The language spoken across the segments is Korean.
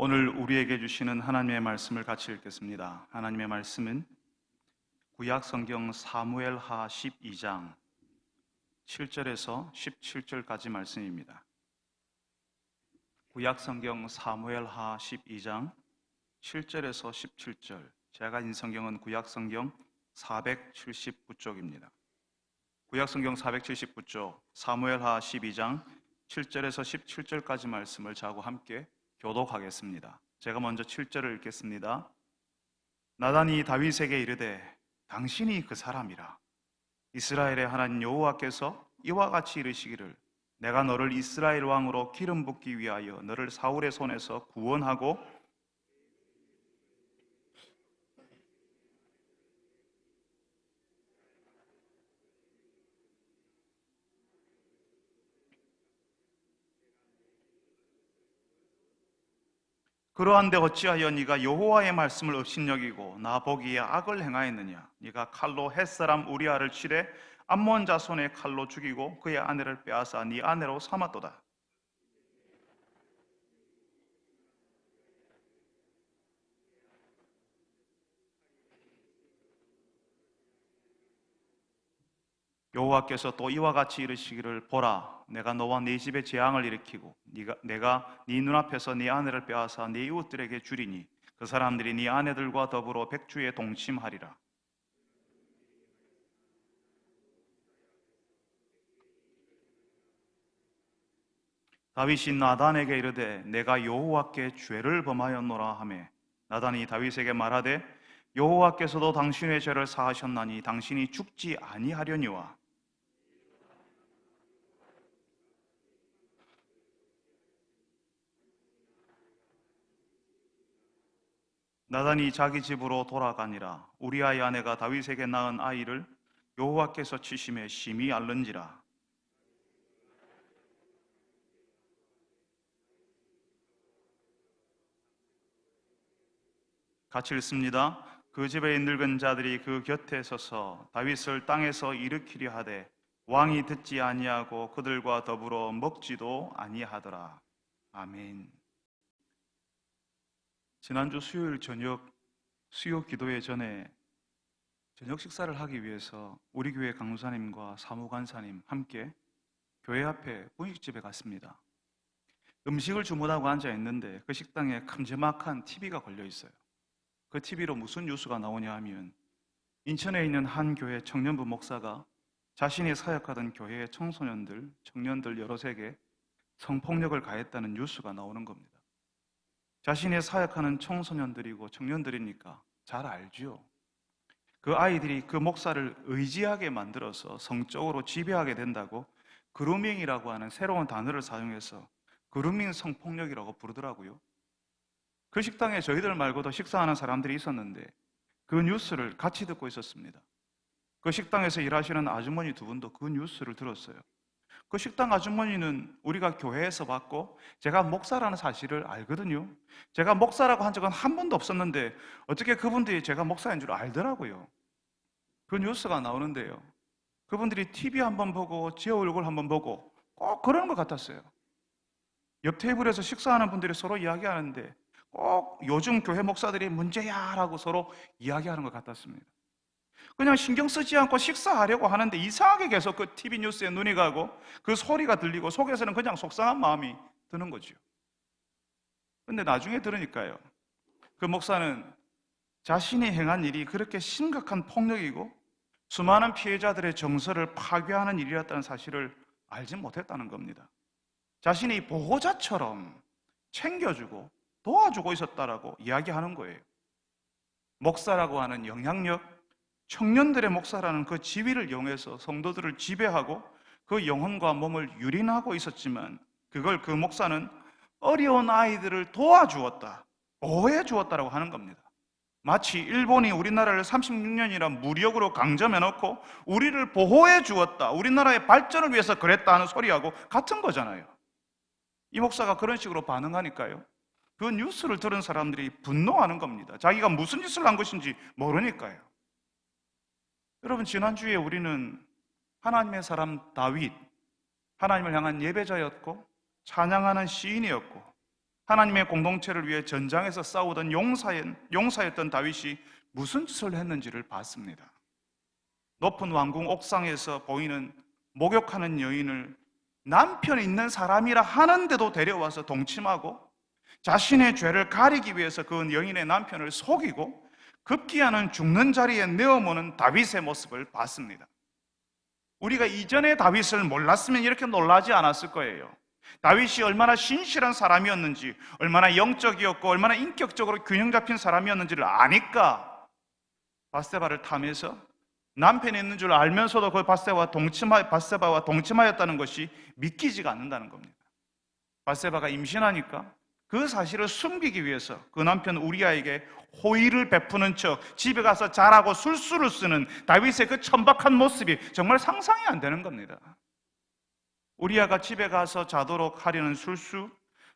오늘 우리에게 주시는 하나님의 말씀을 같이 읽겠습니다. 하나님의 말씀은 구약 성경 사무엘하 12장 7절에서 17절까지 말씀입니다. 구약 성경 사무엘하 12장 7절에서 17절. 제가 가진 성경은 구약 성경 479쪽입니다. 구약 성경 479쪽 사무엘하 12장 7절에서 17절까지 말씀을 저하고 함께 교독하겠습니다. 제가 먼저 7절을 읽겠습니다. 나단이 다윗에게 이르되 당신이 그 사람이라. 이스라엘의 하나님 여호와께서 이와 같이 이르시기를 내가 너를 이스라엘 왕으로 기름 붓기 위하여 너를 사울의 손에서 구원하고 그러한데 어찌하여 네가 여호와의 말씀을 업신여기고 나 보기에 악을 행하였느냐? 네가 칼로 햇사람 우리아를 치되 암몬 자손의 칼로 죽이고 그의 아내를 빼앗아 네 아내로 삼았도다. 여호와께서 또 이와 같이 이르시기를 보라, 내가 너와 네 집에 재앙을 일으키고 내가 네 눈앞에서 네 아내를 빼앗아 네 이웃들에게 주리니 그 사람들이 네 아내들과 더불어 백주에 동침하리라. 다윗이 나단에게 이르되 내가 여호와께 죄를 범하였노라 하매 나단이 다윗에게 말하되 여호와께서도 당신의 죄를 사하셨나니 당신이 죽지 아니하려니와. 나단이 자기 집으로 돌아가니라. 우리아의 아내가 다윗에게 낳은 아이를 여호와께서 치심에 심히 앓는지라. 같이 읽습니다. 그 집의 늙은 자들이 그 곁에 서서 다윗을 땅에서 일으키려 하되 왕이 듣지 아니하고 그들과 더불어 먹지도 아니하더라. 아멘. 지난주 수요일 저녁 수요 기도회 전에 저녁 식사를 하기 위해서 우리 교회 강사님과 사무관사님 함께 교회 앞에 분식집에 갔습니다. 음식을 주문하고 앉아 있는데 그 식당에 큼지막한 TV가 걸려 있어요. 그 TV로 무슨 뉴스가 나오냐 하면 인천에 있는 한 교회 청년부 목사가 자신이 사역하던 교회의 청소년들, 청년들 여럿에게 성폭력을 가했다는 뉴스가 나오는 겁니다. 자신이 사역하는 청소년들이고 청년들이니까 잘 알죠. 그 아이들이 그 목사를 의지하게 만들어서 성적으로 지배하게 된다고 그루밍이라고 하는 새로운 단어를 사용해서 그루밍 성폭력이라고 부르더라고요. 그 식당에 저희들 말고도 식사하는 사람들이 있었는데 그 뉴스를 같이 듣고 있었습니다. 그 식당에서 일하시는 아주머니 두 분도 그 뉴스를 들었어요. 그 식당 아주머니는 우리가 교회에서 봤고 제가 목사라는 사실을 알거든요. 제가 목사라고 한 적은 한 번도 없었는데 어떻게 그분들이 제가 목사인 줄 알더라고요. 그 뉴스가 나오는데요, 그분들이 TV 한번 보고 제 얼굴 한번 보고 꼭 그러는 것 같았어요. 옆 테이블에서 식사하는 분들이 서로 이야기하는데 꼭 요즘 교회 목사들이 문제야 라고 서로 이야기하는 것 같았습니다. 그냥 신경 쓰지 않고 식사하려고 하는데 이상하게 계속 그 TV 뉴스에 눈이 가고 그 소리가 들리고 속에서는 그냥 속상한 마음이 드는 거죠. 근데 나중에 들으니까요, 그 목사는 자신이 행한 일이 그렇게 심각한 폭력이고 수많은 피해자들의 정서를 파괴하는 일이었다는 사실을 알지 못했다는 겁니다. 자신이 보호자처럼 챙겨주고 도와주고 있었다라고 이야기하는 거예요. 목사라고 하는 영향력, 청년들의 목사라는 그 지위를 이용해서 성도들을 지배하고 그 영혼과 몸을 유린하고 있었지만 그걸 그 목사는 어려운 아이들을 도와주었다, 보호해 주었다라고 하는 겁니다. 마치 일본이 우리나라를 36년이나 무력으로 강점해 놓고 우리를 보호해 주었다, 우리나라의 발전을 위해서 그랬다 하는 소리하고 같은 거잖아요. 이 목사가 그런 식으로 반응하니까요, 그 뉴스를 들은 사람들이 분노하는 겁니다. 자기가 무슨 짓을 한 것인지 모르니까요. 여러분, 지난주에 우리는 하나님의 사람 다윗, 하나님을 향한 예배자였고 찬양하는 시인이었고 하나님의 공동체를 위해 전장에서 싸우던 용사였던 다윗이 무슨 짓을 했는지를 봤습니다. 높은 왕궁 옥상에서 보이는 목욕하는 여인을 남편이 있는 사람이라 하는데도 데려와서 동침하고 자신의 죄를 가리기 위해서 그 여인의 남편을 속이고 급기야는 죽는 자리에 내어모는 다윗의 모습을 봤습니다. 우리가 이전에 다윗을 몰랐으면 이렇게 놀라지 않았을 거예요. 다윗이 얼마나 신실한 사람이었는지, 얼마나 영적이었고 얼마나 인격적으로 균형 잡힌 사람이었는지를 아니까 바세바를 탐해서 남편이 있는 줄 알면서도 그 바세바와 동침하였다는 것이 믿기지가 않는다는 겁니다. 바세바가 임신하니까 그 사실을 숨기기 위해서 그 남편 우리아에게 호의를 베푸는 척 집에 가서 자라고 술수를 쓰는 다윗의 그 천박한 모습이 정말 상상이 안 되는 겁니다. 우리아가 집에 가서 자도록 하려는 술수,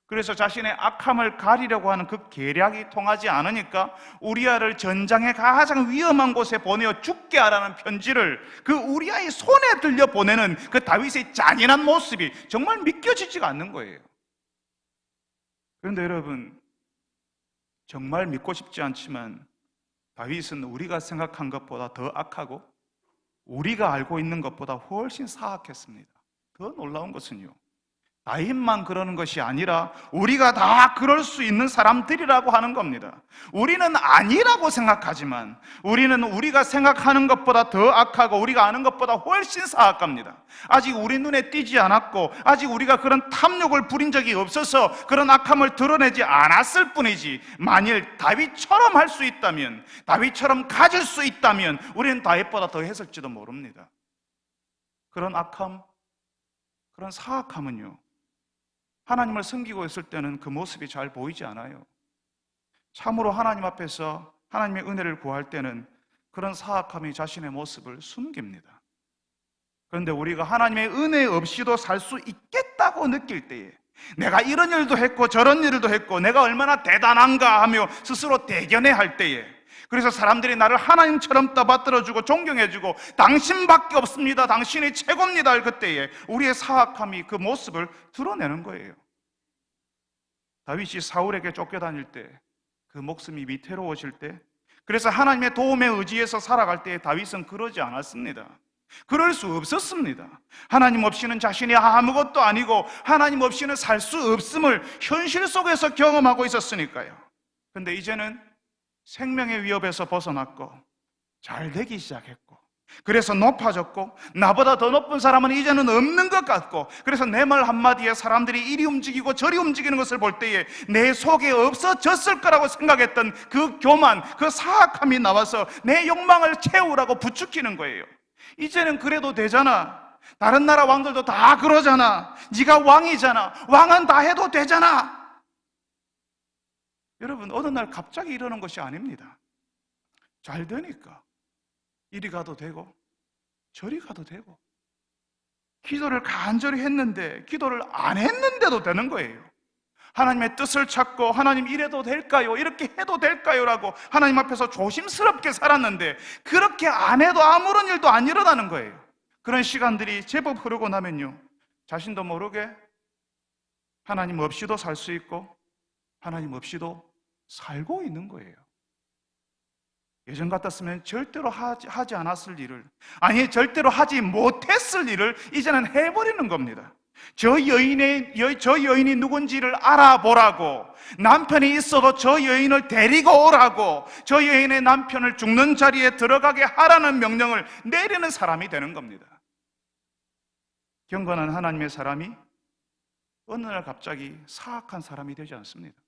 그래서 자신의 악함을 가리려고 하는 그 계략이 통하지 않으니까 우리아를 전장의 가장 위험한 곳에 보내어 죽게 하라는 편지를 그 우리아의 손에 들려 보내는 그 다윗의 잔인한 모습이 정말 믿겨지지가 않는 거예요. 그런데 여러분, 정말 믿고 싶지 않지만 다윗은 우리가 생각한 것보다 더 악하고 우리가 알고 있는 것보다 훨씬 사악했습니다. 더 놀라운 것은요, 다윗만 그러는 것이 아니라 우리가 다 그럴 수 있는 사람들이라고 하는 겁니다. 우리는 아니라고 생각하지만 우리는 우리가 생각하는 것보다 더 악하고 우리가 아는 것보다 훨씬 사악합니다. 아직 우리 눈에 띄지 않았고 아직 우리가 그런 탐욕을 부린 적이 없어서 그런 악함을 드러내지 않았을 뿐이지, 만일 다윗처럼 할 수 있다면, 다윗처럼 가질 수 있다면 우리는 다윗보다 더 했을지도 모릅니다. 그런 악함, 그런 사악함은요, 하나님을 섬기고 있을 때는 그 모습이 잘 보이지 않아요. 참으로 하나님 앞에서 하나님의 은혜를 구할 때는 그런 사악함이 자신의 모습을 숨깁니다. 그런데 우리가 하나님의 은혜 없이도 살 수 있겠다고 느낄 때에, 내가 이런 일도 했고 저런 일도 했고 내가 얼마나 대단한가 하며 스스로 대견해할 때에, 그래서 사람들이 나를 하나님처럼 떠받들어주고 존경해주고 당신밖에 없습니다, 당신이 최고입니다 할 그때에 우리의 사악함이 그 모습을 드러내는 거예요. 다윗이 사울에게 쫓겨다닐 때, 그 목숨이 위태로워질 때, 그래서 하나님의 도움에 의지해서 살아갈 때 다윗은 그러지 않았습니다. 그럴 수 없었습니다. 하나님 없이는 자신이 아무것도 아니고 하나님 없이는 살 수 없음을 현실 속에서 경험하고 있었으니까요. 그런데 이제는 생명의 위협에서 벗어났고 잘 되기 시작했고, 그래서 높아졌고, 나보다 더 높은 사람은 이제는 없는 것 같고, 그래서 내 말 한마디에 사람들이 이리 움직이고 저리 움직이는 것을 볼 때에 내 속에 없어졌을 거라고 생각했던 그 교만, 그 사악함이 나와서 내 욕망을 채우라고 부추기는 거예요. 이제는 그래도 되잖아, 다른 나라 왕들도 다 그러잖아, 네가 왕이잖아, 왕은 다 해도 되잖아. 여러분, 어느 날 갑자기 이러는 것이 아닙니다. 잘 되니까 이리 가도 되고 저리 가도 되고, 기도를 간절히 했는데 기도를 안 했는데도 되는 거예요. 하나님의 뜻을 찾고 하나님 이래도 될까요? 이렇게 해도 될까요? 라고 하나님 앞에서 조심스럽게 살았는데 그렇게 안 해도 아무런 일도 안 일어나는 거예요. 그런 시간들이 제법 흐르고 나면요, 자신도 모르게 하나님 없이도 살 수 있고 하나님 없이도 살고 있는 거예요. 예전 같았으면 절대로 하지 않았을 일을, 아니 절대로 하지 못했을 일을 이제는 해버리는 겁니다. 저 여인이 누군지를 알아보라고, 남편이 있어도 저 여인을 데리고 오라고, 저 여인의 남편을 죽는 자리에 들어가게 하라는 명령을 내리는 사람이 되는 겁니다. 경건한 하나님의 사람이 어느 날 갑자기 사악한 사람이 되지 않습니다.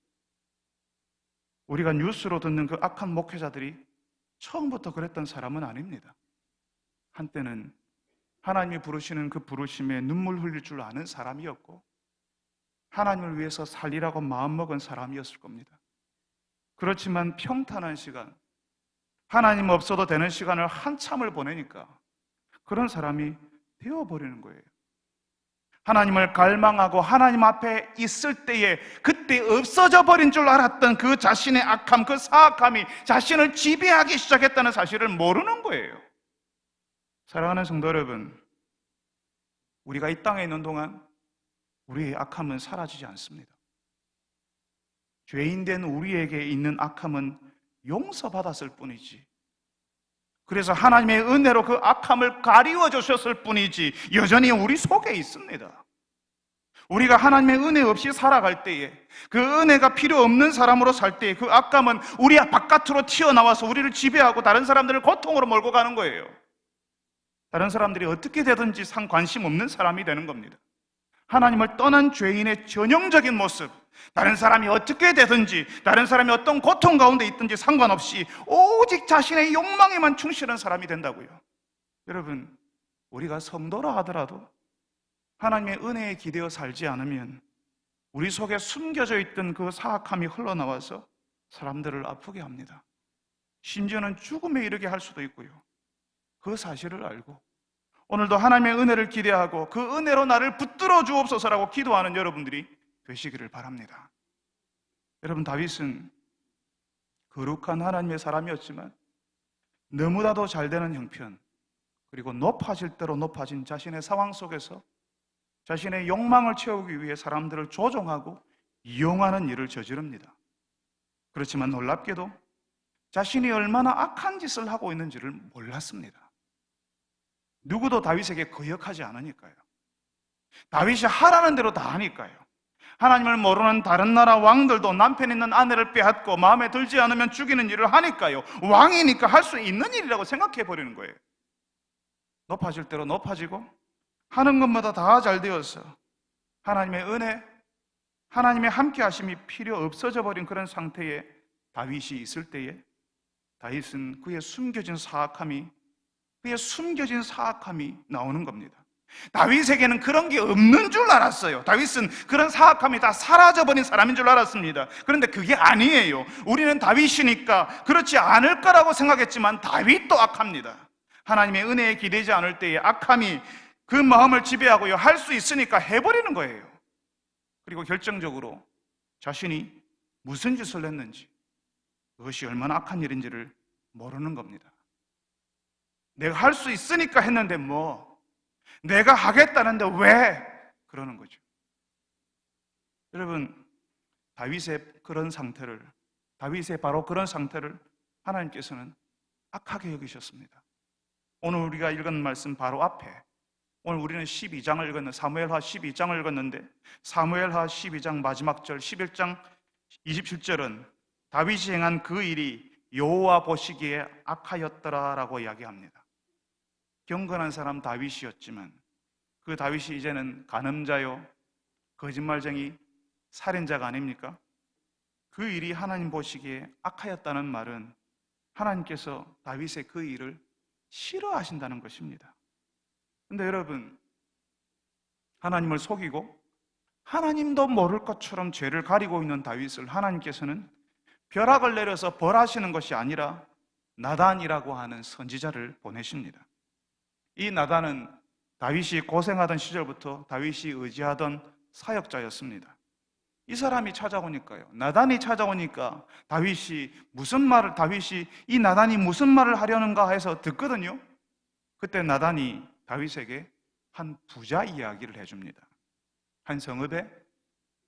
우리가 뉴스로 듣는 그 악한 목회자들이 처음부터 그랬던 사람은 아닙니다. 한때는 하나님이 부르시는 그 부르심에 눈물 흘릴 줄 아는 사람이었고 하나님을 위해서 살리라고 마음먹은 사람이었을 겁니다. 그렇지만 평탄한 시간, 하나님 없어도 되는 시간을 한참을 보내니까 그런 사람이 되어버리는 거예요. 하나님을 갈망하고 하나님 앞에 있을 때에 그때 없어져 버린 줄 알았던 그 자신의 악함, 그 사악함이 자신을 지배하기 시작했다는 사실을 모르는 거예요. 사랑하는 성도 여러분, 우리가 이 땅에 있는 동안 우리의 악함은 사라지지 않습니다. 죄인된 우리에게 있는 악함은 용서받았을 뿐이지, 그래서 하나님의 은혜로 그 악함을 가리워 주셨을 뿐이지 여전히 우리 속에 있습니다. 우리가 하나님의 은혜 없이 살아갈 때에, 그 은혜가 필요 없는 사람으로 살 때에 그 악감은 우리 바깥으로 튀어나와서 우리를 지배하고 다른 사람들을 고통으로 몰고 가는 거예요. 다른 사람들이 어떻게 되든지 관심 없는 사람이 되는 겁니다. 하나님을 떠난 죄인의 전형적인 모습, 다른 사람이 어떻게 되든지, 다른 사람이 어떤 고통 가운데 있든지 상관없이 오직 자신의 욕망에만 충실한 사람이 된다고요. 여러분, 우리가 성도라 하더라도 하나님의 은혜에 기대어 살지 않으면 우리 속에 숨겨져 있던 그 사악함이 흘러나와서 사람들을 아프게 합니다. 심지어는 죽음에 이르게 할 수도 있고요. 그 사실을 알고 오늘도 하나님의 은혜를 기대하고 그 은혜로 나를 붙들어 주옵소서라고 기도하는 여러분들이 되시기를 바랍니다. 여러분, 다윗은 거룩한 하나님의 사람이었지만 너무나도 잘 되는 형편, 그리고 높아질 대로 높아진 자신의 상황 속에서 자신의 욕망을 채우기 위해 사람들을 조종하고 이용하는 일을 저지릅니다. 그렇지만 놀랍게도 자신이 얼마나 악한 짓을 하고 있는지를 몰랐습니다. 누구도 다윗에게 거역하지 않으니까요. 다윗이 하라는 대로 다 하니까요. 하나님을 모르는 다른 나라 왕들도 남편 있는 아내를 빼앗고 마음에 들지 않으면 죽이는 일을 하니까요. 왕이니까 할 수 있는 일이라고 생각해 버리는 거예요. 높아질 대로 높아지고 하는 것마다 다 잘 되어서 하나님의 은혜, 하나님의 함께 하심이 필요 없어져 버린 그런 상태에 다윗이 있을 때에 다윗은 그의 숨겨진 사악함이 나오는 겁니다. 다윗에게는 그런 게 없는 줄 알았어요. 다윗은 그런 사악함이 다 사라져버린 사람인 줄 알았습니다. 그런데 그게 아니에요. 우리는 다윗이니까 그렇지 않을 거라고 생각했지만 다윗도 악합니다. 하나님의 은혜에 기대지 않을 때에 악함이 그 마음을 지배하고요, 할 수 있으니까 해버리는 거예요. 그리고 결정적으로 자신이 무슨 짓을 했는지, 그것이 얼마나 악한 일인지를 모르는 겁니다. 내가 할 수 있으니까 했는데 내가 하겠다는데 왜? 그러는 거죠. 여러분, 다윗의 바로 그런 상태를 하나님께서는 악하게 여기셨습니다. 오늘 우리가 읽은 말씀 바로 앞에, 오늘 우리는 12장을 읽었는데, 사무엘하 12장을 읽었는데, 사무엘하 12장 마지막 절 11장 27절은 다윗이 행한 그 일이 여호와 보시기에 악하였더라라고 이야기합니다. 경건한 사람 다윗이었지만 그 다윗이 이제는 간음자요, 거짓말쟁이, 살인자가 아닙니까? 그 일이 하나님 보시기에 악하였다는 말은 하나님께서 다윗의 그 일을 싫어하신다는 것입니다. 그런데 여러분, 하나님을 속이고 하나님도 모를 것처럼 죄를 가리고 있는 다윗을 하나님께서는 벼락을 내려서 벌하시는 것이 아니라 나단이라고 하는 선지자를 보내십니다. 이 나단은 다윗이 고생하던 시절부터 다윗이 의지하던 사역자였습니다. 이 사람이 찾아오니까요, 나단이 찾아오니까 다윗이 이 나단이 무슨 말을 하려는가 해서 듣거든요. 그때 나단이 다윗에게 한 부자 이야기를 해줍니다. 한 성읍에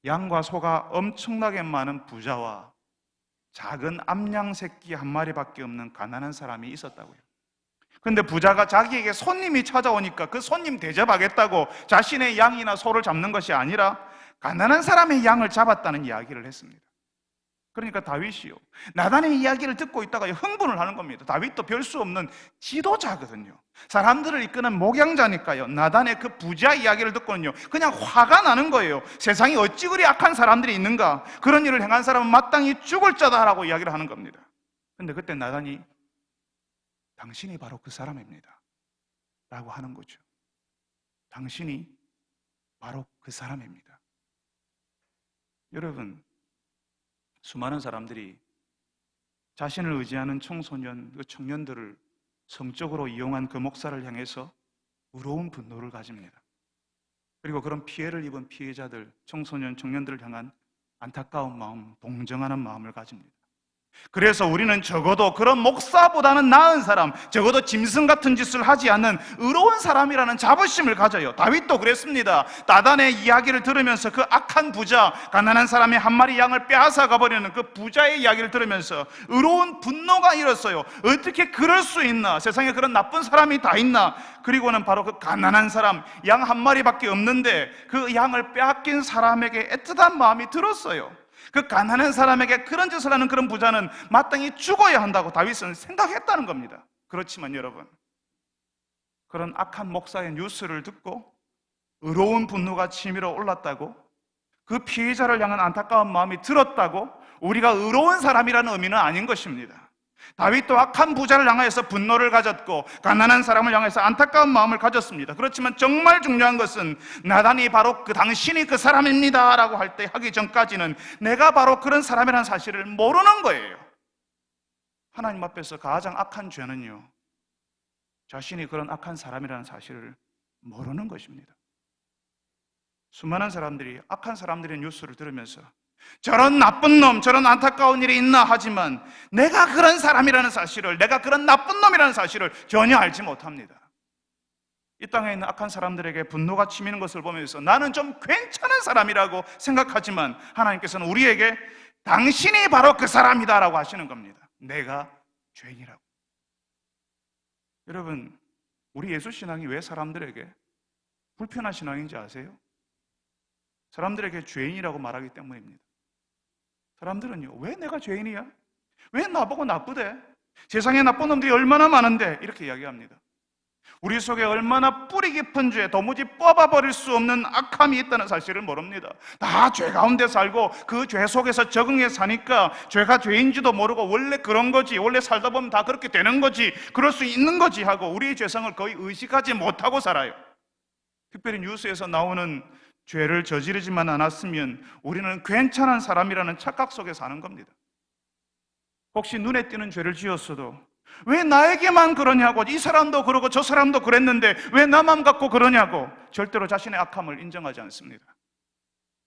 양과 소가 엄청나게 많은 부자와 작은 암양 새끼 한 마리밖에 없는 가난한 사람이 있었다고요. 그런데 부자가 자기에게 손님이 찾아오니까 그 손님 대접하겠다고 자신의 양이나 소를 잡는 것이 아니라 가난한 사람의 양을 잡았다는 이야기를 했습니다. 그러니까 다윗이요, 나단의 이야기를 듣고 있다가 흥분을 하는 겁니다. 다윗도 별 수 없는 지도자거든요. 사람들을 이끄는 목양자니까요. 나단의 그 부자 이야기를 듣고는요, 그냥 화가 나는 거예요. 세상에 어찌 그리 악한 사람들이 있는가, 그런 일을 행한 사람은 마땅히 죽을 자다라고 이야기를 하는 겁니다. 그런데 그때 나단이 당신이 바로 그 사람입니다 라고 하는 거죠. 당신이 바로 그 사람입니다. 여러분, 수많은 사람들이 자신을 의지하는 청소년, 그 청년들을 성적으로 이용한 그 목사를 향해서 의로운 분노를 가집니다. 그리고 그런 피해를 입은 피해자들, 청소년, 청년들을 향한 안타까운 마음, 동정하는 마음을 가집니다. 그래서 우리는 적어도 그런 목사보다는 나은 사람, 적어도 짐승 같은 짓을 하지 않는 의로운 사람이라는 자부심을 가져요. 다윗도 그랬습니다. 나단의 이야기를 들으면서 그 악한 부자, 가난한 사람이 한 마리 양을 빼앗아 가버리는 그 부자의 이야기를 들으면서 의로운 분노가 일었어요. 어떻게 그럴 수 있나? 세상에 그런 나쁜 사람이 다 있나? 그리고는 바로 그 가난한 사람, 양 한 마리밖에 없는데 그 양을 빼앗긴 사람에게 애틋한 마음이 들었어요. 그 가난한 사람에게 그런 짓을 하는 그런 부자는 마땅히 죽어야 한다고 다윗은 생각했다는 겁니다. 그렇지만 여러분, 그런 악한 목사의 뉴스를 듣고 의로운 분노가 치밀어 올랐다고, 그 피해자를 향한 안타까운 마음이 들었다고 우리가 의로운 사람이라는 의미는 아닌 것입니다. 다윗도 악한 부자를 향해서 분노를 가졌고 가난한 사람을 향해서 안타까운 마음을 가졌습니다. 그렇지만 정말 중요한 것은 나단이 바로 당신이 그 사람입니다 라고 할 때 하기 전까지는 내가 바로 그런 사람이라는 사실을 모르는 거예요. 하나님 앞에서 가장 악한 죄는요, 자신이 그런 악한 사람이라는 사실을 모르는 것입니다. 수많은 사람들이 악한 사람들의 뉴스를 들으면서 저런 나쁜 놈, 저런 안타까운 일이 있나 하지만 내가 그런 사람이라는 사실을, 내가 그런 나쁜 놈이라는 사실을 전혀 알지 못합니다. 이 땅에 있는 악한 사람들에게 분노가 치미는 것을 보면서 나는 좀 괜찮은 사람이라고 생각하지만 하나님께서는 우리에게 당신이 바로 그 사람이다 라고 하시는 겁니다. 내가 죄인이라고. 여러분, 우리 예수 신앙이 왜 사람들에게 불편한 신앙인지 아세요? 사람들에게 죄인이라고 말하기 때문입니다. 사람들은요, 왜 내가 죄인이야? 왜 나보고 나쁘대? 세상에 나쁜 놈들이 얼마나 많은데? 이렇게 이야기합니다. 우리 속에 얼마나 뿌리 깊은 죄, 도무지 뽑아버릴 수 없는 악함이 있다는 사실을 모릅니다. 다 죄 가운데 살고 그 죄 속에서 적응해 사니까 죄가 죄인지도 모르고 원래 그런 거지, 원래 살다 보면 다 그렇게 되는 거지, 그럴 수 있는 거지 하고 우리의 죄성을 거의 의식하지 못하고 살아요. 특별히 뉴스에서 나오는 죄를 저지르지만 않았으면 우리는 괜찮은 사람이라는 착각 속에 사는 겁니다. 혹시 눈에 띄는 죄를 지었어도 왜 나에게만 그러냐고, 이 사람도 그러고 저 사람도 그랬는데 왜 나만 갖고 그러냐고 절대로 자신의 악함을 인정하지 않습니다.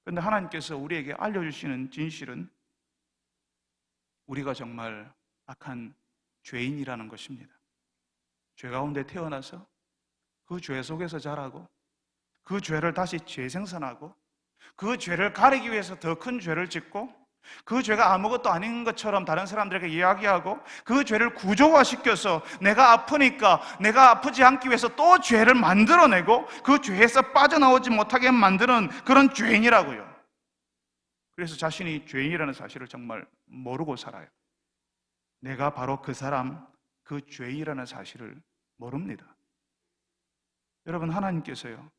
그런데 하나님께서 우리에게 알려주시는 진실은 우리가 정말 악한 죄인이라는 것입니다. 죄 가운데 태어나서 그 죄 속에서 자라고 그 죄를 다시 재생산하고 그 죄를 가리기 위해서 더 큰 죄를 짓고 그 죄가 아무것도 아닌 것처럼 다른 사람들에게 이야기하고 그 죄를 구조화시켜서 내가 아프니까 내가 아프지 않기 위해서 또 죄를 만들어내고 그 죄에서 빠져나오지 못하게 만드는 그런 죄인이라고요. 그래서 자신이 죄인이라는 사실을 정말 모르고 살아요. 내가 바로 그 사람, 그 죄인이라는 사실을 모릅니다. 여러분, 하나님께서요,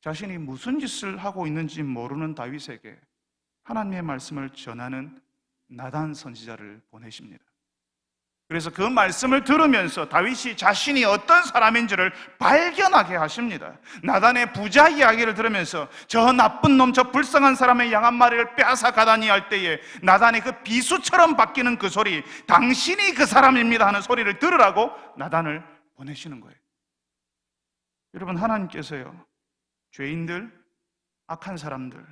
자신이 무슨 짓을 하고 있는지 모르는 다윗에게 하나님의 말씀을 전하는 나단 선지자를 보내십니다. 그래서 그 말씀을 들으면서 다윗이 자신이 어떤 사람인지를 발견하게 하십니다. 나단의 부자 이야기를 들으면서 저 나쁜 놈, 저 불쌍한 사람의 양 한 마리를 빼앗아 가다니 할 때에 나단의 그 비수처럼 바뀌는 그 소리, 당신이 그 사람입니다 하는 소리를 들으라고 나단을 보내시는 거예요. 여러분, 하나님께서요, 죄인들, 악한 사람들,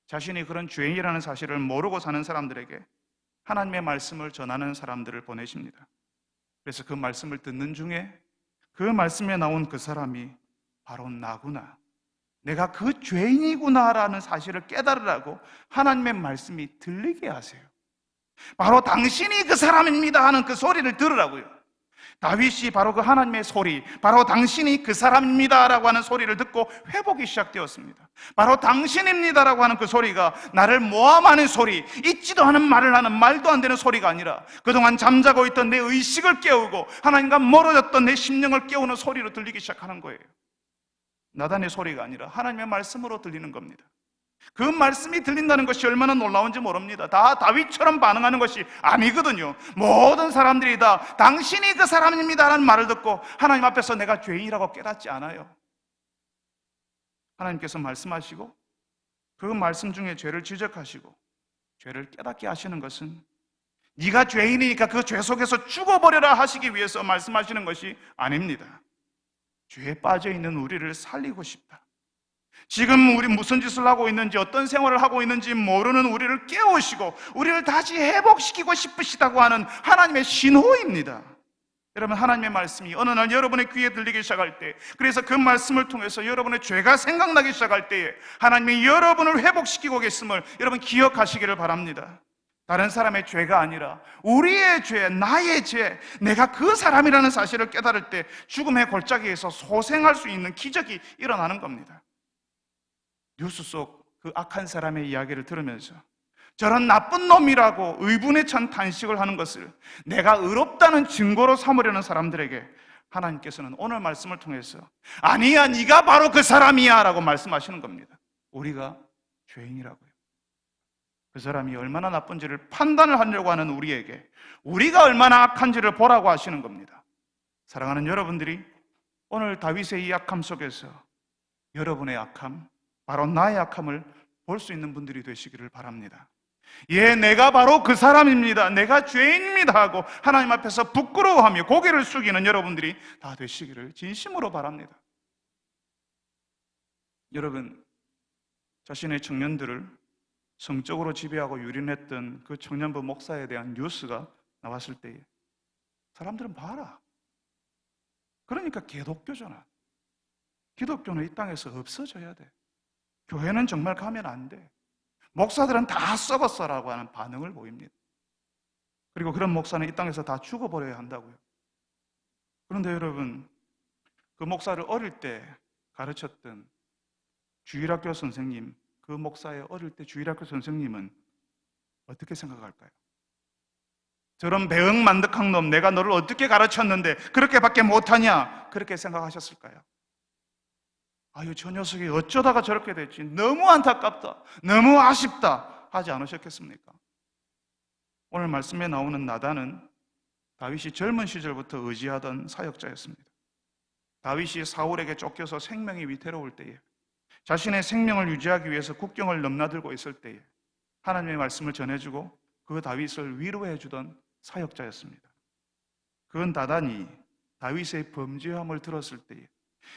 자신이 그런 죄인이라는 사실을 모르고 사는 사람들에게 하나님의 말씀을 전하는 사람들을 보내십니다. 그래서 그 말씀을 듣는 중에 그 말씀에 나온 그 사람이 바로 나구나, 내가 그 죄인이구나라는 사실을 깨달으라고 하나님의 말씀이 들리게 하세요. 바로 당신이 그 사람입니다 하는 그 소리를 들으라고요. 다윗이 바로 그 하나님의 소리, 바로 당신이 그 사람입니다 라고 하는 소리를 듣고 회복이 시작되었습니다. 바로 당신입니다라고 하는 그 소리가 나를 모함하는 소리, 있지도 않은 말을 하는 말도 안 되는 소리가 아니라 그동안 잠자고 있던 내 의식을 깨우고 하나님과 멀어졌던 내 심령을 깨우는 소리로 들리기 시작하는 거예요. 나단의 소리가 아니라 하나님의 말씀으로 들리는 겁니다. 그 말씀이 들린다는 것이 얼마나 놀라운지 모릅니다. 다 다윗처럼 반응하는 것이 아니거든요. 모든 사람들이 다 당신이 그 사람입니다 라는 말을 듣고 하나님 앞에서 내가 죄인이라고 깨닫지 않아요. 하나님께서 말씀하시고 그 말씀 중에 죄를 지적하시고 죄를 깨닫게 하시는 것은 네가 죄인이니까 그 죄 속에서 죽어버려라 하시기 위해서 말씀하시는 것이 아닙니다. 죄에 빠져있는 우리를 살리고 싶다, 지금 우리 무슨 짓을 하고 있는지, 어떤 생활을 하고 있는지 모르는 우리를 깨우시고 우리를 다시 회복시키고 싶으시다고 하는 하나님의 신호입니다. 여러분, 하나님의 말씀이 어느 날 여러분의 귀에 들리기 시작할 때, 그래서 그 말씀을 통해서 여러분의 죄가 생각나기 시작할 때에 하나님이 여러분을 회복시키고 계심을 여러분 기억하시기를 바랍니다. 다른 사람의 죄가 아니라 우리의 죄, 나의 죄, 내가 그 사람이라는 사실을 깨달을 때 죽음의 골짜기에서 소생할 수 있는 기적이 일어나는 겁니다. 뉴스 속 그 악한 사람의 이야기를 들으면서 저런 나쁜 놈이라고 의분에 찬 탄식을 하는 것을 내가 의롭다는 증거로 삼으려는 사람들에게 하나님께서는 오늘 말씀을 통해서 아니야, 네가 바로 그 사람이야 라고 말씀하시는 겁니다. 우리가 죄인이라고요. 그 사람이 얼마나 나쁜지를 판단을 하려고 하는 우리에게 우리가 얼마나 악한지를 보라고 하시는 겁니다. 사랑하는 여러분들이 오늘 다윗의 이 악함 속에서 여러분의 악함, 바로 나의 악함을 볼 수 있는 분들이 되시기를 바랍니다. 예, 내가 바로 그 사람입니다, 내가 죄인입니다 하고 하나님 앞에서 부끄러워하며 고개를 숙이는 여러분들이 다 되시기를 진심으로 바랍니다. 여러분, 자신의 청년들을 성적으로 지배하고 유린했던 그 청년부 목사에 대한 뉴스가 나왔을 때에 사람들은 봐라, 그러니까 개독교잖아. 기독교는 이 땅에서 없어져야 돼. 교회는 정말 가면 안 돼. 목사들은 다 썩었어라고 하는 반응을 보입니다. 그리고 그런 목사는 이 땅에서 다 죽어버려야 한다고요. 그런데 여러분, 그 목사를 어릴 때 가르쳤던 주일학교 선생님, 그 목사의 어릴 때 주일학교 선생님은 어떻게 생각할까요? 저런 배응만득한 놈, 내가 너를 어떻게 가르쳤는데 그렇게밖에 못하냐, 그렇게 생각하셨을까요? 아유, 저 녀석이 어쩌다가 저렇게 됐지, 너무 안타깝다, 너무 아쉽다 하지 않으셨겠습니까? 오늘 말씀에 나오는 나단은 다윗이 젊은 시절부터 의지하던 사역자였습니다. 다윗이 사울에게 쫓겨서 생명이 위태로울 때에, 자신의 생명을 유지하기 위해서 국경을 넘나들고 있을 때에 하나님의 말씀을 전해주고 그 다윗을 위로해 주던 사역자였습니다. 그 나단이 다윗의 범죄함을 들었을 때에,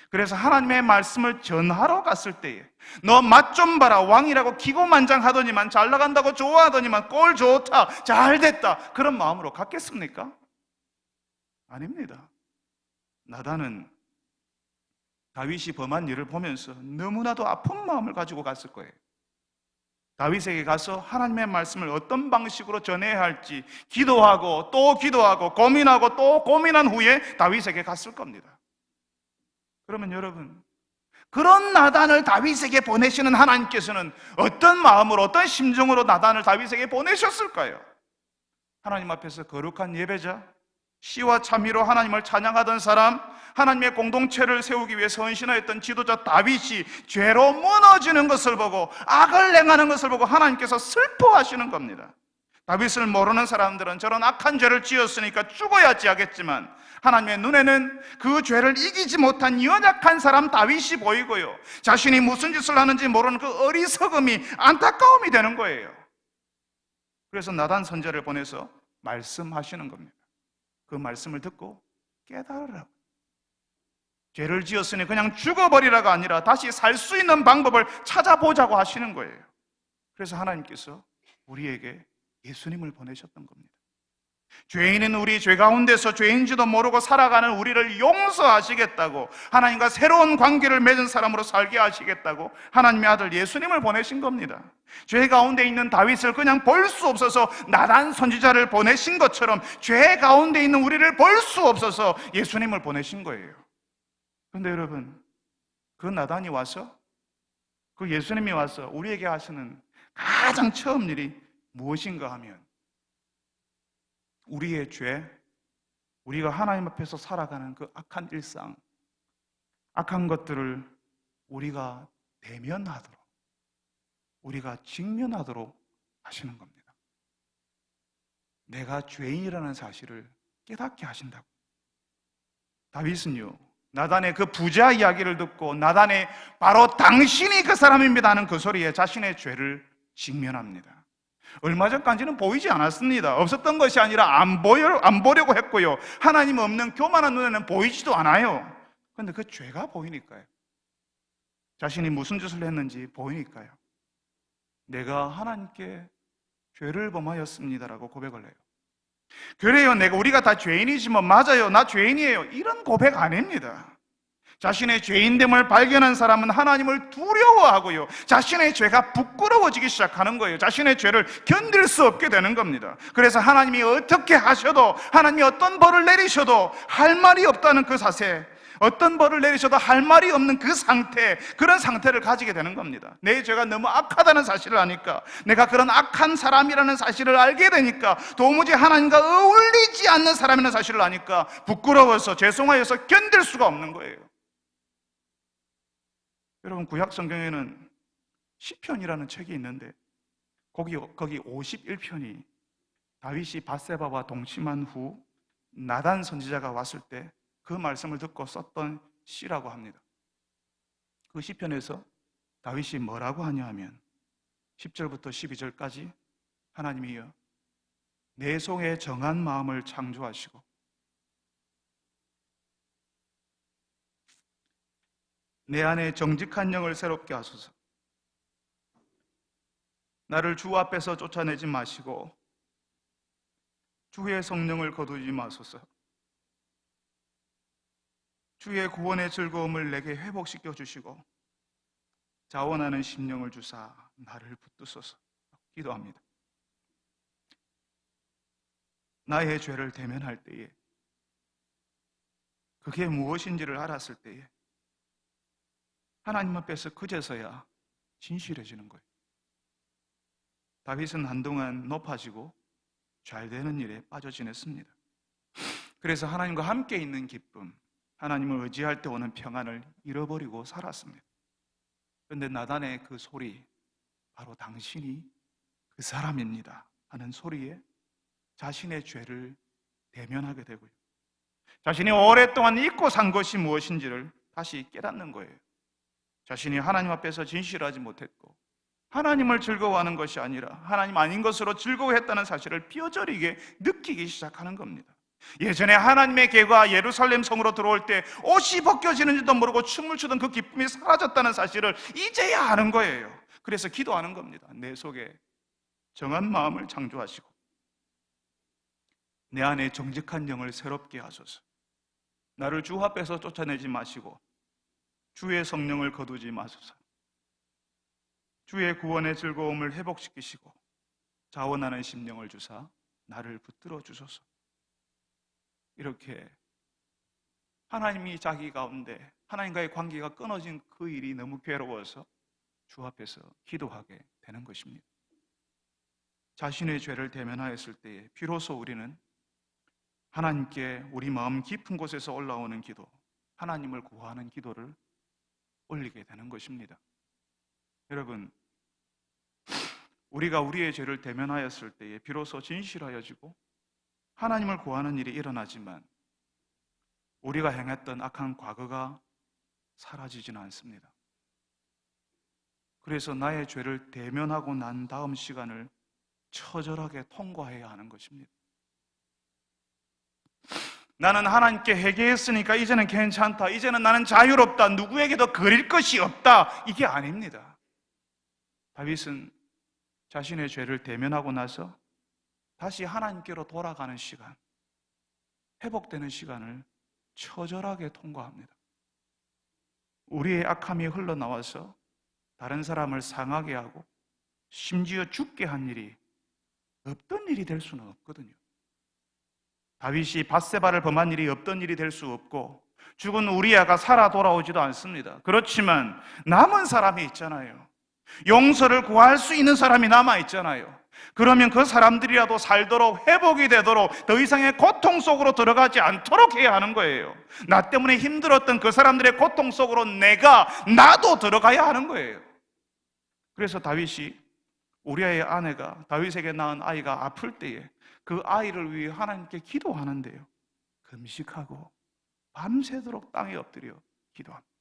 그래서 하나님의 말씀을 전하러 갔을 때에 너 맛 좀 봐라, 왕이라고 기고만장하더니만, 잘 나간다고 좋아하더니만, 꼴 좋다, 잘 됐다, 그런 마음으로 갔겠습니까? 아닙니다. 나단은 다윗이 범한 일을 보면서 너무나도 아픈 마음을 가지고 갔을 거예요. 다윗에게 가서 하나님의 말씀을 어떤 방식으로 전해야 할지 기도하고 또 기도하고 고민하고 또 고민한 후에 다윗에게 갔을 겁니다. 그러면 여러분, 그런 나단을 다윗에게 보내시는 하나님께서는 어떤 마음으로, 어떤 심정으로 나단을 다윗에게 보내셨을까요? 하나님 앞에서 거룩한 예배자, 시와 참미로 하나님을 찬양하던 사람, 하나님의 공동체를 세우기 위해서 헌신하였던 지도자 다윗이 죄로 무너지는 것을 보고, 악을 행하는 것을 보고 하나님께서 슬퍼하시는 겁니다. 다윗을 모르는 사람들은 저런 악한 죄를 지었으니까 죽어야지 하겠지만, 하나님의 눈에는 그 죄를 이기지 못한 연약한 사람 다윗이 보이고요, 자신이 무슨 짓을 하는지 모르는 그 어리석음이, 안타까움이 되는 거예요. 그래서 나단 선지자를 보내서 말씀하시는 겁니다. 그 말씀을 듣고 깨달으라고. 죄를 지었으니 그냥 죽어버리라가 아니라 다시 살 수 있는 방법을 찾아보자고 하시는 거예요. 그래서 하나님께서 우리에게 예수님을 보내셨던 겁니다. 죄인은 우리 죄 가운데서 죄인지도 모르고 살아가는 우리를 용서하시겠다고, 하나님과 새로운 관계를 맺은 사람으로 살게 하시겠다고 하나님의 아들 예수님을 보내신 겁니다. 죄 가운데 있는 다윗을 그냥 볼 수 없어서 나단 선지자를 보내신 것처럼 죄 가운데 있는 우리를 볼 수 없어서 예수님을 보내신 거예요. 그런데 여러분, 그 나단이 와서, 그 예수님이 와서 우리에게 하시는 가장 처음 일이 무엇인가 하면, 우리의 죄, 우리가 하나님 앞에서 살아가는 그 악한 일상, 악한 것들을 우리가 대면하도록, 우리가 직면하도록 하시는 겁니다. 내가 죄인이라는 사실을 깨닫게 하신다고. 다윗은요, 나단의 그 부자 이야기를 듣고 나단의 바로 당신이 그 사람입니다 하는 그 소리에 자신의 죄를 직면합니다. 얼마 전까지는 보이지 않았습니다. 없었던 것이 아니라 안 보려고 했고요, 하나님 없는 교만한 눈에는 보이지도 않아요. 그런데 그 죄가 보이니까요. 자신이 무슨 짓을 했는지 보이니까요. 내가 하나님께 죄를 범하였습니다라고 고백을 해요. 그래요, 우리가 다 죄인이지만 맞아요, 나 죄인이에요, 이런 고백 아닙니다. 자신의 죄인됨을 발견한 사람은 하나님을 두려워하고요, 자신의 죄가 부끄러워지기 시작하는 거예요. 자신의 죄를 견딜 수 없게 되는 겁니다. 그래서 하나님이 어떻게 하셔도, 하나님이 어떤 벌을 내리셔도 할 말이 없다는 그 사세, 어떤 벌을 내리셔도 할 말이 없는 그 상태, 그런 상태를 가지게 되는 겁니다. 내 죄가 너무 악하다는 사실을 아니까, 내가 그런 악한 사람이라는 사실을 알게 되니까, 도무지 하나님과 어울리지 않는 사람이라는 사실을 아니까 부끄러워서, 죄송하여서 견딜 수가 없는 거예요. 여러분, 구약 성경에는 시편이라는 책이 있는데 거기 51편이 다윗이 밧세바와 동침한 후 나단 선지자가 왔을 때 그 말씀을 듣고 썼던 시라고 합니다. 그 시편에서 다윗이 뭐라고 하냐 하면 10절부터 12절까지 하나님이여 내 속에 정한 마음을 창조하시고 내 안에 정직한 영을 새롭게 하소서. 나를 주 앞에서 쫓아내지 마시고 주의 성령을 거두지 마소서. 주의 구원의 즐거움을 내게 회복시켜 주시고 자원하는 심령을 주사 나를 붙드소서. 기도합니다. 나의 죄를 대면할 때에, 그게 무엇인지를 알았을 때에 하나님 앞에서 그제서야 진실해지는 거예요. 다윗은 한동안 높아지고 잘 되는 일에 빠져 지냈습니다. 그래서 하나님과 함께 있는 기쁨, 하나님을 의지할 때 오는 평안을 잃어버리고 살았습니다. 그런데 나단의 그 소리, 바로 당신이 그 사람입니다 하는 소리에 자신의 죄를 대면하게 되고요, 자신이 오랫동안 잊고 산 것이 무엇인지를 다시 깨닫는 거예요. 자신이 하나님 앞에서 진실하지 못했고 하나님을 즐거워하는 것이 아니라 하나님 아닌 것으로 즐거워했다는 사실을 뼈저리게 느끼기 시작하는 겁니다. 예전에 하나님의 계가 예루살렘 성으로 들어올 때 옷이 벗겨지는지도 모르고 춤을 추던 그 기쁨이 사라졌다는 사실을 이제야 아는 거예요. 그래서 기도하는 겁니다. 내 속에 정한 마음을 창조하시고 내 안에 정직한 영을 새롭게 하소서. 나를 주 앞에서 쫓아내지 마시고 주의 성령을 거두지 마소서. 주의 구원의 즐거움을 회복시키시고 자원하는 심령을 주사 나를 붙들어 주소서. 이렇게 하나님이 자기 가운데 하나님과의 관계가 끊어진 그 일이 너무 괴로워서 주 앞에서 기도하게 되는 것입니다. 자신의 죄를 대면하였을 때에 비로소 우리는 하나님께 우리 마음 깊은 곳에서 올라오는 기도, 하나님을 구하는 기도를 올리게 되는 것입니다. 여러분, 우리가 우리의 죄를 대면하였을 때에 비로소 진실하여지고 하나님을 구하는 일이 일어나지만 우리가 행했던 악한 과거가 사라지지는 않습니다. 그래서 나의 죄를 대면하고 난 다음 시간을 처절하게 통과해야 하는 것입니다. 나는 하나님께 회개했으니까 이제는 괜찮다, 이제는 나는 자유롭다, 누구에게도 그릴 것이 없다, 이게 아닙니다. 다윗은 자신의 죄를 대면하고 나서 다시 하나님께로 돌아가는 시간, 회복되는 시간을 처절하게 통과합니다. 우리의 악함이 흘러나와서 다른 사람을 상하게 하고 심지어 죽게 한 일이 없던 일이 될 수는 없거든요. 다윗이 밧세바를 범한 일이 없던 일이 될 수 없고 죽은 우리아가 살아 돌아오지도 않습니다. 그렇지만 남은 사람이 있잖아요. 용서를 구할 수 있는 사람이 남아있잖아요. 그러면 그 사람들이라도 살도록, 회복이 되도록, 더 이상의 고통 속으로 들어가지 않도록 해야 하는 거예요. 나 때문에 힘들었던 그 사람들의 고통 속으로 나도 들어가야 하는 거예요. 그래서 다윗이, 우리아의 아내가 다윗에게 낳은 아이가 아플 때에 그 아이를 위해 하나님께 기도하는데요, 금식하고 밤새도록 땅에 엎드려 기도합니다.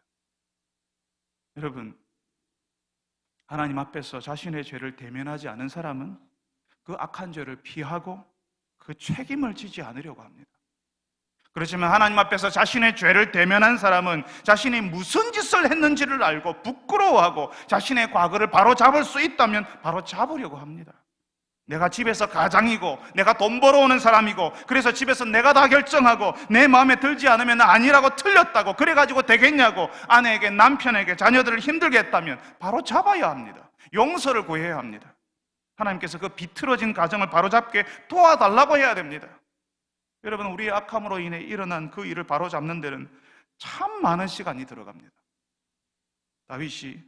여러분, 하나님 앞에서 자신의 죄를 대면하지 않은 사람은 그 악한 죄를 피하고 그 책임을 지지 않으려고 합니다. 그렇지만 하나님 앞에서 자신의 죄를 대면한 사람은 자신이 무슨 짓을 했는지를 알고 부끄러워하고 자신의 과거를 바로잡을 수 있다면 바로잡으려고 합니다. 내가 집에서 가장이고 내가 돈 벌어오는 사람이고 그래서 집에서 내가 다 결정하고 내 마음에 들지 않으면 아니라고 틀렸다고 그래가지고 되겠냐고 아내에게 남편에게 자녀들을 힘들게 했다면 바로잡아야 합니다. 용서를 구해야 합니다. 하나님께서 그 비틀어진 가정을 바로잡게 도와달라고 해야 됩니다. 여러분, 우리의 악함으로 인해 일어난 그 일을 바로잡는 데는 참 많은 시간이 들어갑니다. 다윗이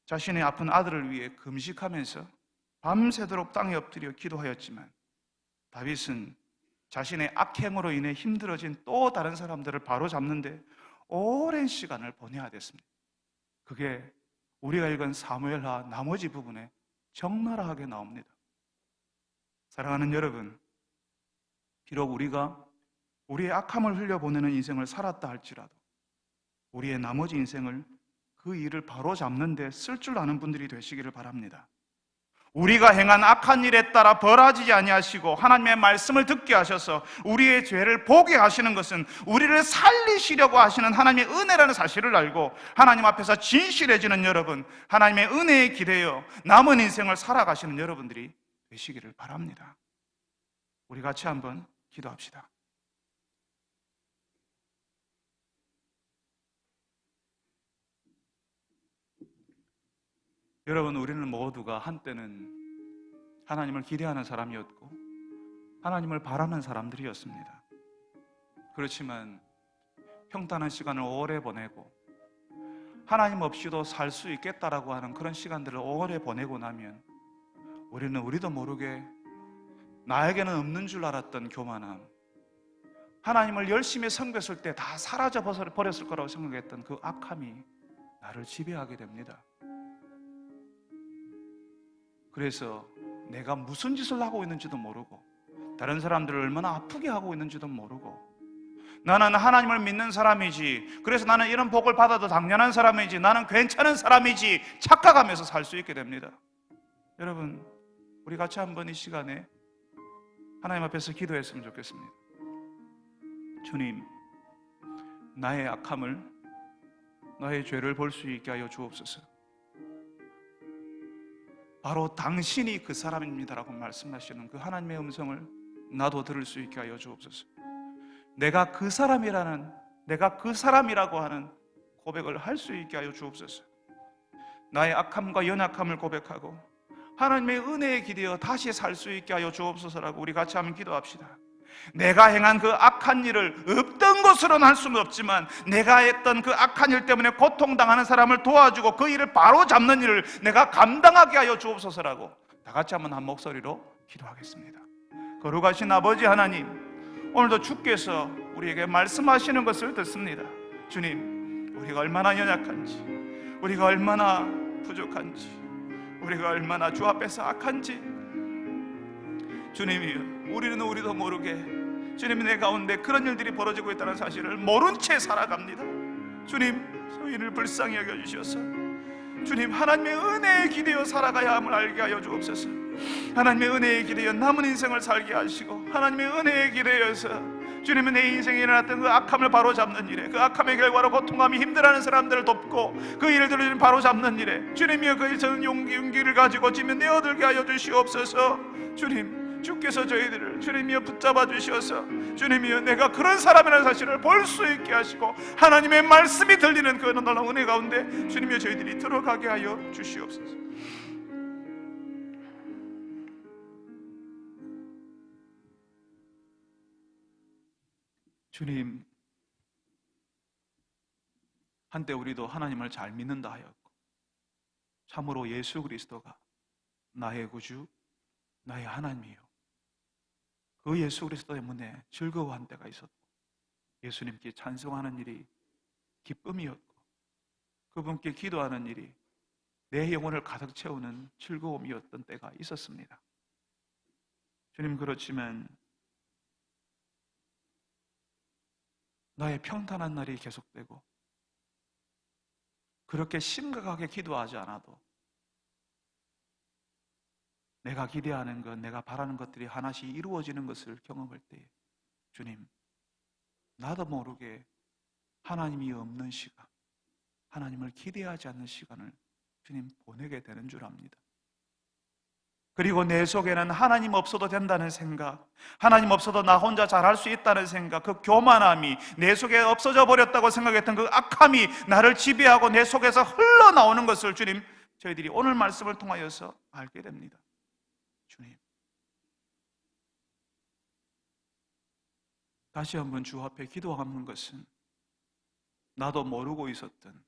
자신의 아픈 아들을 위해 금식하면서 밤새도록 땅에 엎드려 기도하였지만 다윗은 자신의 악행으로 인해 힘들어진 또 다른 사람들을 바로잡는 데 오랜 시간을 보내야 됐습니다. 그게 우리가 읽은 사무엘하 나머지 부분에 적나라하게 나옵니다. 사랑하는 여러분, 비록 우리가 우리의 악함을 흘려보내는 인생을 살았다 할지라도 우리의 나머지 인생을 그 일을 바로잡는 데 쓸 줄 아는 분들이 되시기를 바랍니다. 우리가 행한 악한 일에 따라 벌어지지 아니하시고 하나님의 말씀을 듣게 하셔서 우리의 죄를 보게 하시는 것은 우리를 살리시려고 하시는 하나님의 은혜라는 사실을 알고 하나님 앞에서 진실해지는 여러분, 하나님의 은혜에 기대어 남은 인생을 살아가시는 여러분들이 되시기를 바랍니다. 우리 같이 한번 기도합시다. 여러분, 우리는 모두가 한때는 하나님을 기대하는 사람이었고 하나님을 바라는 사람들이었습니다. 그렇지만 평탄한 시간을 오래 보내고 하나님 없이도 살 수 있겠다라고 하는 그런 시간들을 오래 보내고 나면 우리는 우리도 모르게 나에게는 없는 줄 알았던 교만함, 하나님을 열심히 섬겼을 때 다 사라져 버렸을 거라고 생각했던 그 악함이 나를 지배하게 됩니다. 그래서 내가 무슨 짓을 하고 있는지도 모르고 다른 사람들을 얼마나 아프게 하고 있는지도 모르고 나는 하나님을 믿는 사람이지, 그래서 나는 이런 복을 받아도 당연한 사람이지, 나는 괜찮은 사람이지 착각하면서 살 수 있게 됩니다. 여러분, 우리 같이 한번 이 시간에 하나님 앞에서 기도했으면 좋겠습니다. 주님, 나의 악함을, 나의 죄를 볼 수 있게 하여 주옵소서. 바로 당신이 그 사람입니다라고 말씀하시는 그 하나님의 음성을 나도 들을 수 있게 하여 주옵소서. 내가 그 사람이라는, 내가 그 사람이라고 하는 고백을 할 수 있게 하여 주옵소서. 나의 악함과 연약함을 고백하고 하나님의 은혜에 기대어 다시 살 수 있게 하여 주옵소서라고 우리 같이 한번 기도합시다. 내가 행한 그 악한 일을 없던 것으로는 할 수는 없지만 내가 했던 그 악한 일 때문에 고통당하는 사람을 도와주고 그 일을 바로 잡는 일을 내가 감당하게 하여 주옵소서라고 다 같이 한번 한 목소리로 기도하겠습니다. 거룩하신 아버지 하나님, 오늘도 주께서 우리에게 말씀하시는 것을 듣습니다. 주님, 우리가 얼마나 연약한지, 우리가 얼마나 부족한지, 우리가 얼마나 주 앞에서 악한지 주님이여, 우리도 모르게 주님이 내 가운데 그런 일들이 벌어지고 있다는 사실을 모른 채 살아갑니다. 주님, 저희를 불쌍히 여겨주셔서 주님, 하나님의 은혜에 기대어 살아가야 함을 알게 하여 주옵소서. 하나님의 은혜에 기대어 남은 인생을 살게 하시고 하나님의 은혜에 기대어서 주님은 내 인생에 일어났던 그 악함을 바로잡는 일에, 그 악함의 결과로 고통함이 힘들어하는 사람들을 돕고 그 일들을 주님 바로잡는 일에 주님이여 그 저는 용기를 가지고 지면 내어들게 하여 주시옵소서. 주님, 주께서 저희들을 주님이여 붙잡아 주셔서 주님이여 내가 그런 사람이라는 사실을 볼 수 있게 하시고 하나님의 말씀이 들리는 그 놀라운 은혜 가운데 주님이여 저희들이 들어가게 하여 주시옵소서. 주님, 한때 우리도 하나님을 잘 믿는다 하였고 참으로 예수 그리스도가 나의 구주, 나의 하나님이요, 그 예수 그리스도 때문에 즐거워한 때가 있었고 예수님께 찬송하는 일이 기쁨이었고 그분께 기도하는 일이 내 영혼을 가득 채우는 즐거움이었던 때가 있었습니다. 주님, 그렇지만 나의 평탄한 날이 계속되고 그렇게 심각하게 기도하지 않아도 내가 기대하는 것, 내가 바라는 것들이 하나씩 이루어지는 것을 경험할 때 주님, 나도 모르게 하나님이 없는 시간, 하나님을 기대하지 않는 시간을 주님 보내게 되는 줄 압니다. 그리고 내 속에는 하나님 없어도 된다는 생각, 하나님 없어도 나 혼자 잘할 수 있다는 생각, 그 교만함이 내 속에 없어져 버렸다고 생각했던 그 악함이 나를 지배하고 내 속에서 흘러나오는 것을 주님, 저희들이 오늘 말씀을 통하여서 알게 됩니다. 주님, 다시 한번 주 앞에 기도하는 것은 나도 모르고 있었던,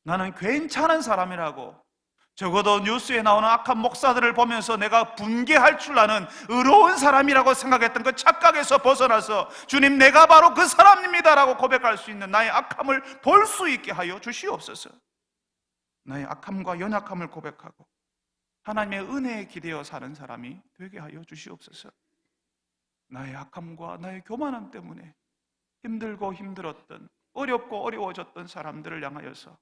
나는 괜찮은 사람이라고 적어도 뉴스에 나오는 악한 목사들을 보면서 내가 분개할 줄 아는 의로운 사람이라고 생각했던 그 착각에서 벗어나서 주님, 내가 바로 그 사람입니다라고 고백할 수 있는 나의 악함을 볼 수 있게 하여 주시옵소서. 나의 악함과 연약함을 고백하고 하나님의 은혜에 기대어 사는 사람이 되게 하여 주시옵소서. 나의 악함과 나의 교만함 때문에 힘들고 힘들었던, 어렵고 어려워졌던 사람들을 향하여서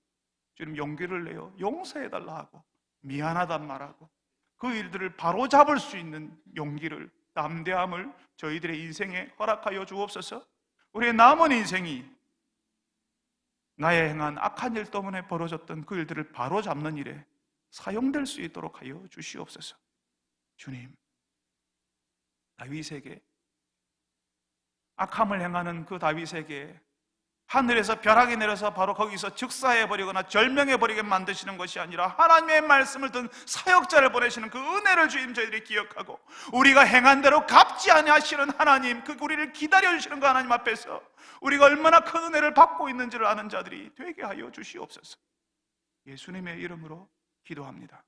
주님 용기를 내어 용서해달라 하고 미안하단 말하고 그 일들을 바로잡을 수 있는 용기를, 담대함을 저희들의 인생에 허락하여 주옵소서. 우리의 남은 인생이 나의 행한 악한 일 때문에 벌어졌던 그 일들을 바로잡는 일에 사용될 수 있도록 하여 주시옵소서. 주님, 다윗에게, 악함을 행하는 그 다윗에게 하늘에서 벼락이 내려서 바로 거기서 즉사해버리거나 절명해버리게 만드시는 것이 아니라 하나님의 말씀을 든 사역자를 보내시는 그 은혜를 주님 저희들이 기억하고 우리가 행한 대로 갚지 아니하시는 하나님, 그 우리를 기다려주시는 그 하나님 앞에서 우리가 얼마나 큰 은혜를 받고 있는지를 아는 자들이 되게 하여 주시옵소서. 예수님의 이름으로 기도합니다.